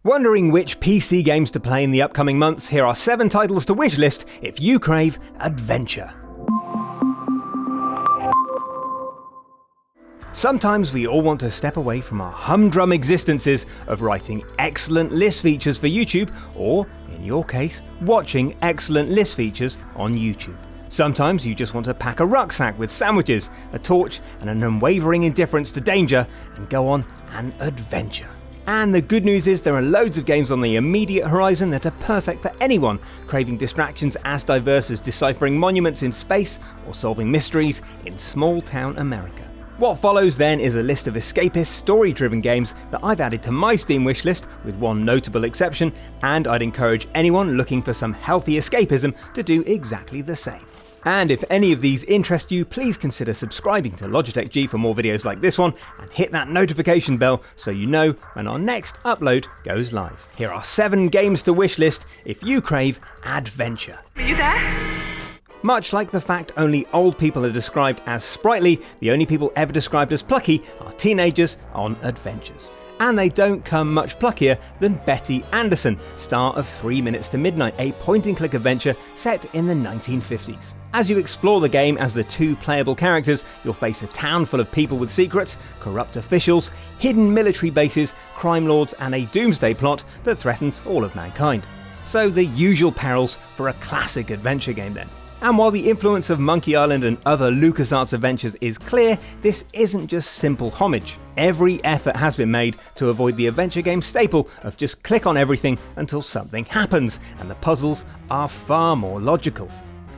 Wondering which PC games to play in the upcoming months? Here are 7 titles to wishlist if you crave adventure. Sometimes we all want to step away from our humdrum existences of writing excellent list features for YouTube, or, in your case, watching excellent list features on YouTube. Sometimes you just want to pack a rucksack with sandwiches, a torch, and an unwavering indifference to danger, and go on an adventure. And the good news is there are loads of games on the immediate horizon that are perfect for anyone craving distractions as diverse as deciphering monuments in space or solving mysteries in small-town America. What follows then is a list of escapist, story-driven games that I've added to my Steam wishlist, with one notable exception, and I'd encourage anyone looking for some healthy escapism to do exactly the same. And if any of these interest you, please consider subscribing to Logitech G for more videos like this one, and hit that notification bell so you know when our next upload goes live. Here are 7 games to wishlist if you crave adventure. Are you there? Much like the fact only old people are described as sprightly, the only people ever described as plucky are teenagers on adventures. And they don't come much pluckier than Betty Anderson, star of 3 Minutes to Midnight, a point-and-click adventure set in the 1950s. As you explore the game as the 2 playable characters, you'll face a town full of people with secrets, corrupt officials, hidden military bases, crime lords, and a doomsday plot that threatens all of mankind. So the usual perils for a classic adventure game then. And while the influence of Monkey Island and other LucasArts adventures is clear, this isn't just simple homage. Every effort has been made to avoid the adventure game staple of just click on everything until something happens, and the puzzles are far more logical.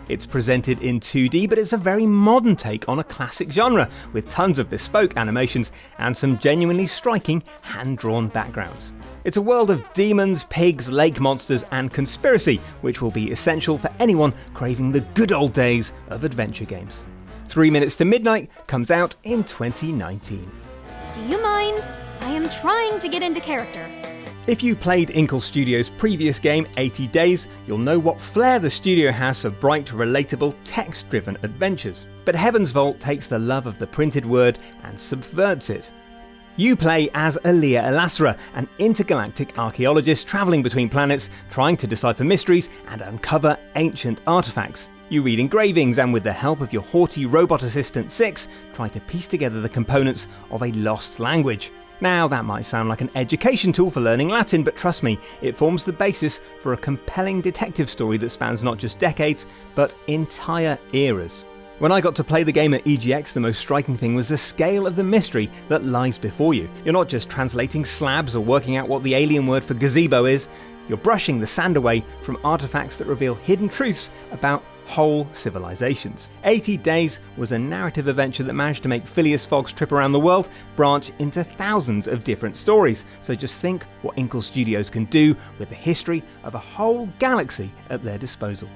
It's presented in 2D, but it's a very modern take on a classic genre, with tons of bespoke animations and some genuinely striking hand-drawn backgrounds. It's a world of demons, pigs, lake monsters, and conspiracy, which will be essential for anyone craving the good old days of adventure games. 3 Minutes to Midnight comes out in 2019. Do you mind? I am trying to get into character. If you played Inkle Studios' previous game, 80 Days, you'll know what flair the studio has for bright, relatable, text-driven adventures. But Heaven's Vault takes the love of the printed word and subverts it. You play as Elliott, an intergalactic archaeologist travelling between planets, trying to decipher mysteries and uncover ancient artefacts. You read engravings and, with the help of your haughty robot assistant 6, try to piece together the components of a lost language. Now, that might sound like an education tool for learning Latin, but trust me, it forms the basis for a compelling detective story that spans not just decades, but entire eras. When I got to play the game at EGX, the most striking thing was the scale of the mystery that lies before you. You're not just translating slabs or working out what the alien word for gazebo is, you're brushing the sand away from artifacts that reveal hidden truths about whole civilizations. 80 Days was a narrative adventure that managed to make Phileas Fogg's trip around the world branch into thousands of different stories. So just think what Inkle Studios can do with the history of a whole galaxy at their disposal.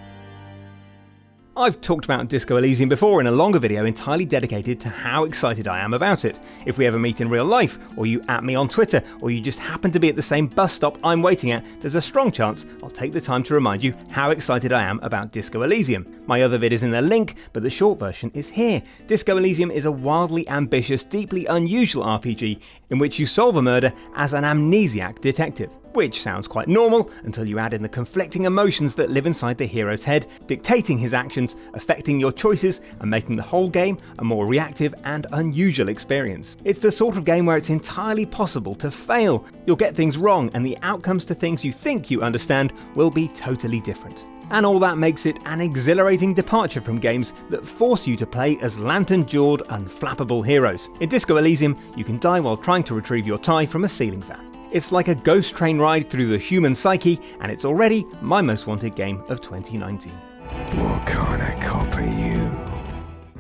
I've talked about Disco Elysium before in a longer video entirely dedicated to how excited I am about it. If we ever meet in real life, or you at me on Twitter, or you just happen to be at the same bus stop I'm waiting at, there's a strong chance I'll take the time to remind you how excited I am about Disco Elysium. My other vid is in the link, but the short version is here. Disco Elysium is a wildly ambitious, deeply unusual RPG in which you solve a murder as an amnesiac detective. Which sounds quite normal until you add in the conflicting emotions that live inside the hero's head, dictating his actions, affecting your choices, and making the whole game a more reactive and unusual experience. It's the sort of game where it's entirely possible to fail. You'll get things wrong, and the outcomes to things you think you understand will be totally different. And all that makes it an exhilarating departure from games that force you to play as lantern-jawed, unflappable heroes. In Disco Elysium, you can die while trying to retrieve your tie from a ceiling fan. It's like a ghost train ride through the human psyche, and it's already my most wanted game of 2019. What kind of cop are you?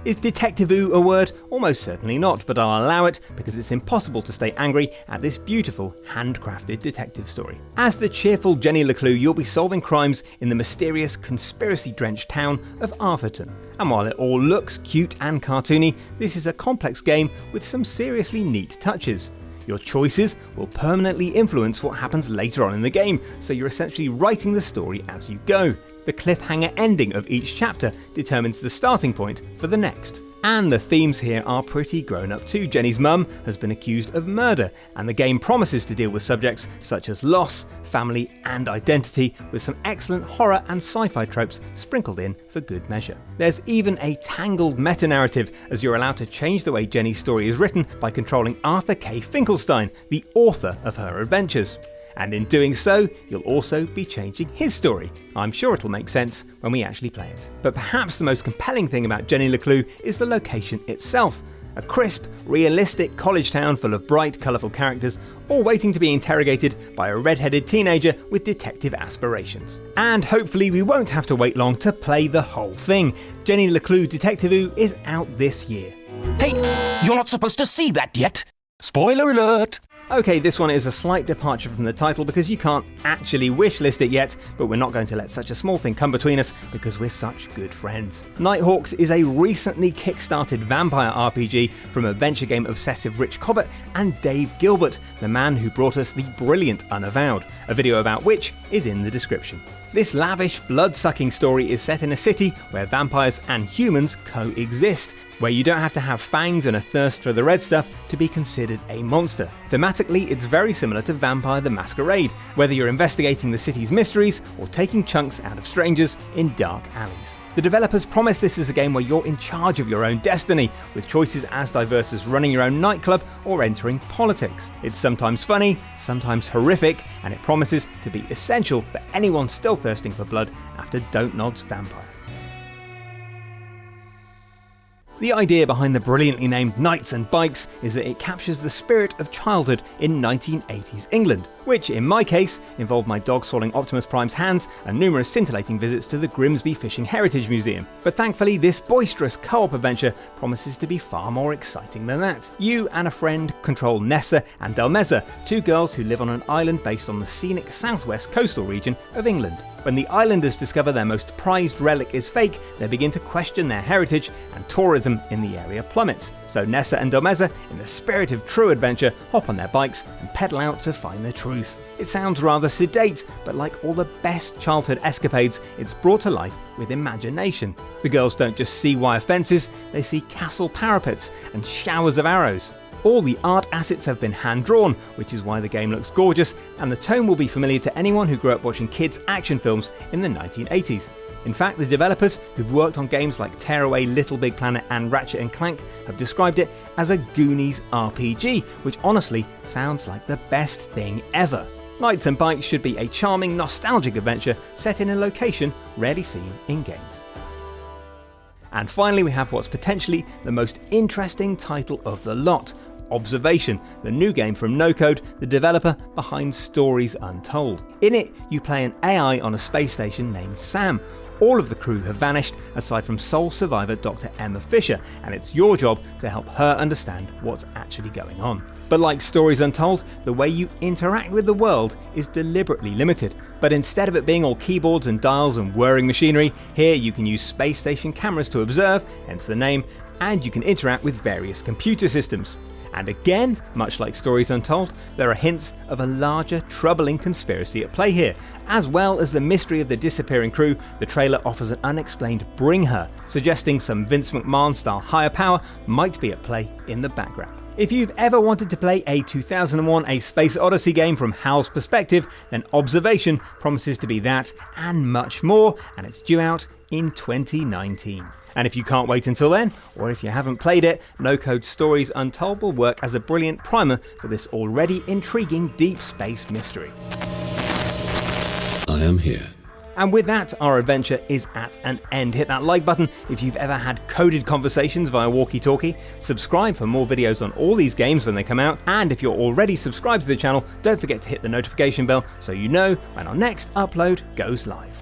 Is detective-oo a word? Almost certainly not, but I'll allow it because it's impossible to stay angry at this beautiful, handcrafted detective story. As the cheerful Jenny LeClue, you'll be solving crimes in the mysterious, conspiracy-drenched town of Arthurton. And while it all looks cute and cartoony, this is a complex game with some seriously neat touches. Your choices will permanently influence what happens later on in the game, so you're essentially writing the story as you go. The cliffhanger ending of each chapter determines the starting point for the next. And the themes here are pretty grown up too. Jenny's mum has been accused of murder, and the game promises to deal with subjects such as loss, family and identity, with some excellent horror and sci-fi tropes sprinkled in for good measure. There's even a tangled meta-narrative, as you're allowed to change the way Jenny's story is written by controlling Arthur K. Finkelstein, the author of her adventures. And in doing so, you'll also be changing his story. I'm sure it'll make sense when we actually play it. But perhaps the most compelling thing about Jenny LeClue is the location itself. A crisp, realistic college town full of bright, colourful characters, all waiting to be interrogated by a red-headed teenager with detective aspirations. And hopefully we won't have to wait long to play the whole thing. Jenny LeClue Detective is out this year. Hey, you're not supposed to see that yet! Spoiler alert! Okay, this one is a slight departure from the title because you can't actually wishlist it yet, but we're not going to let such a small thing come between us because we're such good friends. Nighthawks is a recently kickstarted vampire RPG from adventure game obsessive Rich Cobbett and Dave Gilbert, the man who brought us the brilliant Unavowed, a video about which is in the description. This lavish, blood-sucking story is set in a city where vampires and humans coexist, where you don't have to have fangs and a thirst for the red stuff to be considered a monster. Thematically, it's very similar to Vampire the Masquerade, whether you're investigating the city's mysteries or taking chunks out of strangers in dark alleys. The developers promise this is a game where you're in charge of your own destiny, with choices as diverse as running your own nightclub or entering politics. It's sometimes funny, sometimes horrific, and it promises to be essential for anyone still thirsting for blood after Don't Nod's Vampire. The idea behind the brilliantly named Knights and Bikes is that it captures the spirit of childhood in 1980s England, which in my case involved my dog swallowing Optimus Prime's hands and numerous scintillating visits to the Grimsby Fishing Heritage Museum. But thankfully this boisterous co-op adventure promises to be far more exciting than that. You and a friend control Nessa and Delmeza, two girls who live on an island based on the scenic southwest coastal region of England. When the islanders discover their most prized relic is fake, they begin to question their heritage, and tourism in the area plummets. So Nessa and Delmeza, in the spirit of true adventure, hop on their bikes and pedal out to find the truth. It sounds rather sedate, but like all the best childhood escapades, it's brought to life with imagination. The girls don't just see wire fences, they see castle parapets and showers of arrows. All the art assets have been hand-drawn, which is why the game looks gorgeous, and the tone will be familiar to anyone who grew up watching kids' action films in the 1980s. In fact, the developers, who've worked on games like Tearaway, Little Big Planet and Ratchet & Clank, have described it as a Goonies RPG, which honestly sounds like the best thing ever. Knights and Bikes should be a charming, nostalgic adventure set in a location rarely seen in games. And finally, we have what's potentially the most interesting title of the lot, Observation, the new game from No Code, the developer behind Stories Untold. In it, you play an AI on a space station named Sam. All of the crew have vanished, aside from sole survivor Dr. Emma Fisher, and it's your job to help her understand what's actually going on. But like Stories Untold, the way you interact with the world is deliberately limited. But instead of it being all keyboards and dials and whirring machinery, here you can use space station cameras to observe, hence the name, and you can interact with various computer systems. And again, much like Stories Untold, there are hints of a larger, troubling conspiracy at play here. As well as the mystery of the disappearing crew, the trailer offers an unexplained bring her, suggesting some Vince McMahon-style higher power might be at play in the background. If you've ever wanted to play a 2001 A Space Odyssey game from HAL's perspective, then Observation promises to be that and much more, and it's due out in 2019. And if you can't wait until then, or if you haven't played it, No Code Stories Untold will work as a brilliant primer for this already intriguing deep space mystery. I am here. And with that, our adventure is at an end. Hit that like button if you've ever had coded conversations via walkie-talkie. Subscribe for more videos on all these games when they come out. And if you're already subscribed to the channel, don't forget to hit the notification bell so you know when our next upload goes live.